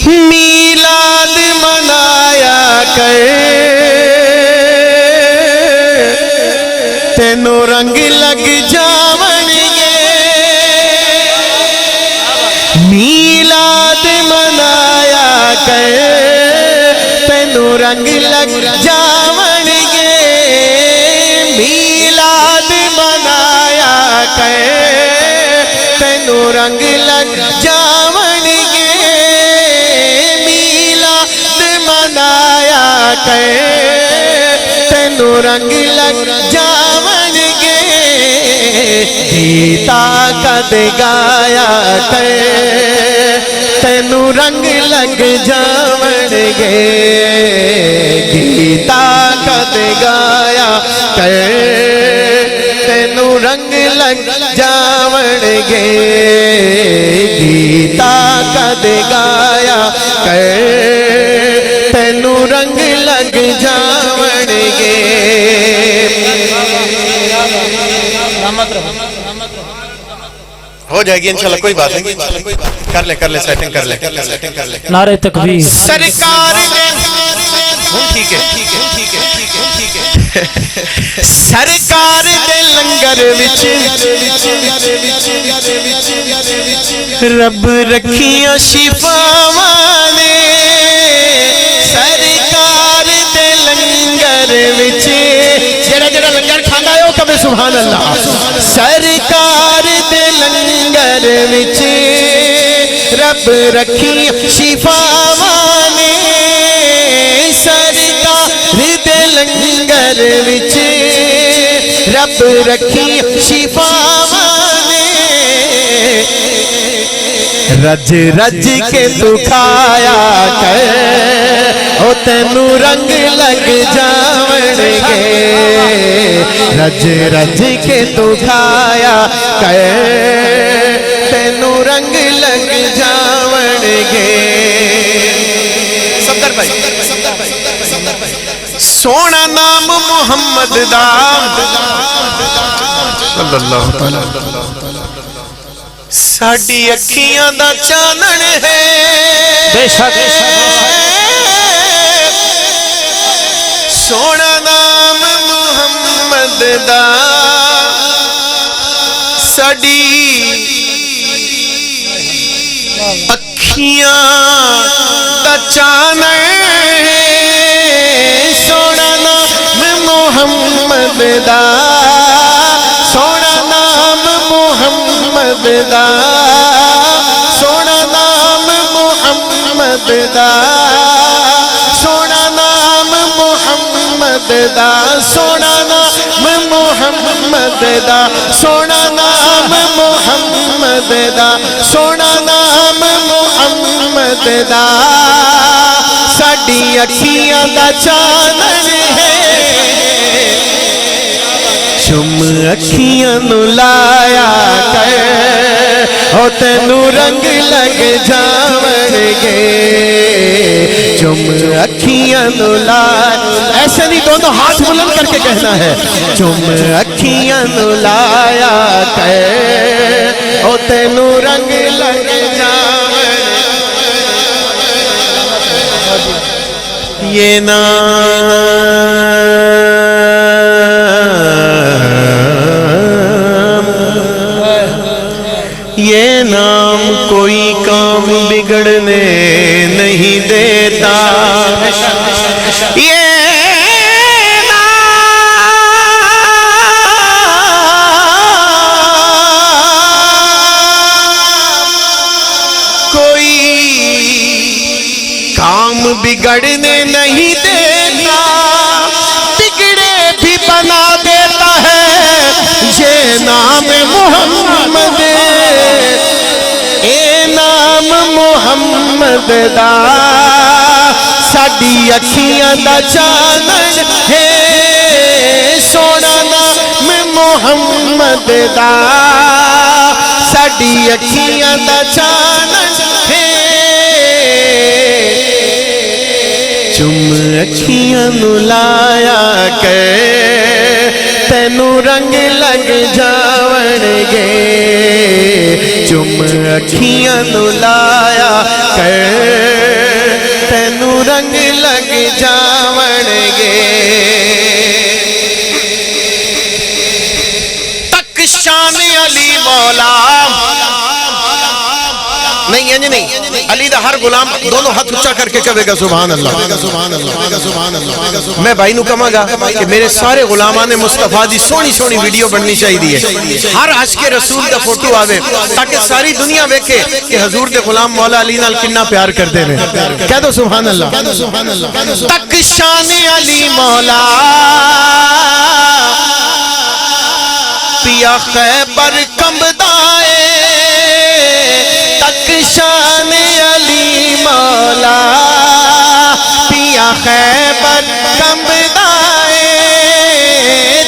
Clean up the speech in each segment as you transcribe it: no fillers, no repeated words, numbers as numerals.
میلاد منایا کر تینوں رنگ لگ جاون گے میلاد منایا کر تینوں رنگ لگ جاون گے میلاد منایا کر تینوں رنگ لگ جاون گے میلاد منایا کر تینوں رنگ لگ جاون گے گیتا کد گایا کر تینوں رنگ لگ جاون گے گیتا کد گایا کر تینوں رنگ لگ جاون گے گیتا کد گایا کر تینوں رنگ لگ جاون گے ہو جائے گی انشاءاللہ کوئی بات نہیں کر لے سیٹنگ کر لے نعرہ تکبیر سرکار نے ٹھیک ہے سرکار دے لنگر وچ رب رکھیاں شفاواں نے سرکار دے لنگر وچ جڑا لنگر کھاندا ہے او کبھی سبحان اللہ سرکار دے لنگر وچ رب رکھیاں شفاواں نے سرکار دے لنگر وچ رب رکھی شفاواں نے رج رج کے تو کھایا کر او تینوں رنگ لگ جاون گے رج رج کے تو کھایا کر تینوں رنگ لگ جاون گے صدر بھائی سونا نام محمد دا صلی اللہ تعالی ساڈی اکھیاں دا چانن ہے بے شک سونا نام محمد دا ساڈی اکھیاں دا چانن سونا نام محمد دا سونا نام محمد دا سونا نام محمد دا سونا نام محمد دا سونا نام محمد دا سونا نام محمد دا سونا نام محمد دا ساڈی اکھیاں دا چانن ہے چم اکھیاں نو لایا کر او تینوں رنگ لگ جاون گے چم اکھیاں نو لایا ایسے نہیں دونوں ہاتھ بلند کر کے کہنا ہے چم اکھیاں نو لایا کر او تینوں رنگ لگ جاون یہ نام کوئی کام بگڑنے نہیں دیتا یہ بگڑنے نہیں دیتا بگڑے بھی بنا دیتا ہے یہ نام محمد اے نام محمد دا ساڈی اکھیاں دا چانن ہے سونا نام محمد دا ساڈی اکھیاں دا چانن ہے چم اکھیاں نو لایا کر تینوں رنگ لگ جاون گے چم اکھیاں نو لایا کر رنگ لگ جاون گے تک شان علی مولا نہیں یعنی نہیں علی دا ہر غلام دونوں ہاتھ اچھا کر کے کہے گا سبحان اللہ میں بھائی نو کہاں گا کہ میرے سارے غلامان مصطفیٰ دی سونی سونی ویڈیو بننی چاہیے ہر عاشق رسول دا فوٹو آوے تاکہ ساری دنیا ویکھے کہ حضور دے غلام مولا علی نال کتنا پیار کردے نے کہہ دو سبحان اللہ تک شان علی مولا پیا خیبر کمبدائے تک شان علی مولا پیا خیبر کمبدائے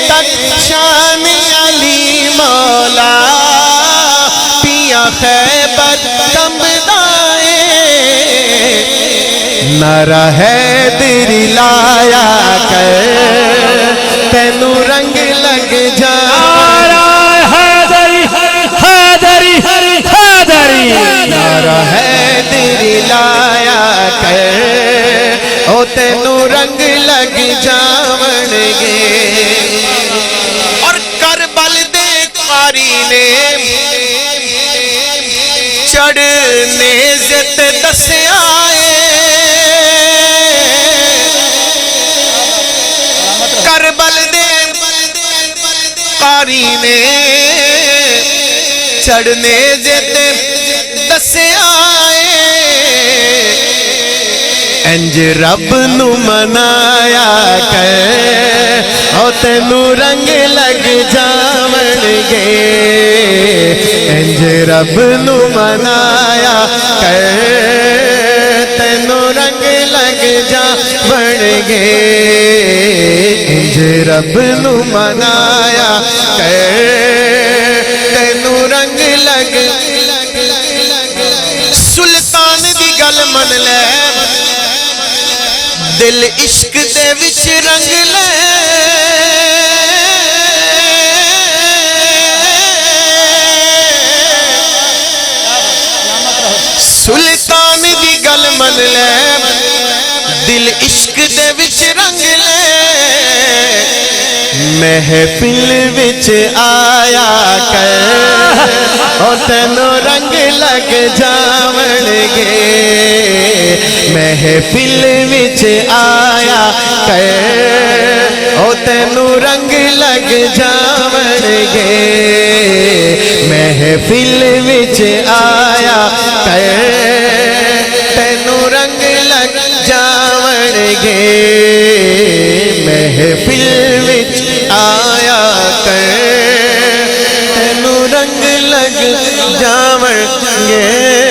تک شان علی مولا پیا خیبر کمبدائے نعرہ حیدر لایا کر تینو رنگ لگ جا نعرہ حیدر لایا کر او تینو رنگ لگ جاون گے اور کربل دے قاری نے چڑھنے زت دسیا کربل دے قاری نے چڑھنے زت دسیا انج رب نو منایا کر او تینو رنگ لگ جاون گے انج رب نو منایا کر تینو رنگ لگ جاون گے انج رب نو منایا کر تینو رنگ لگ سلطان دی گل من لے دل عشق دے وچ رنگ لے سلطان دی گل من لے دل عشق دے وچ رنگ لے محفل وچ آیا کر او تینو رنگ لگ جاون گے محفل وچ آیا کر او تینو رنگ لگ جاون گے محفل وچ آیا کر تینو رنگ لگ جاون گے محفل وچ آیا کر تینو رنگ لگ جاون گے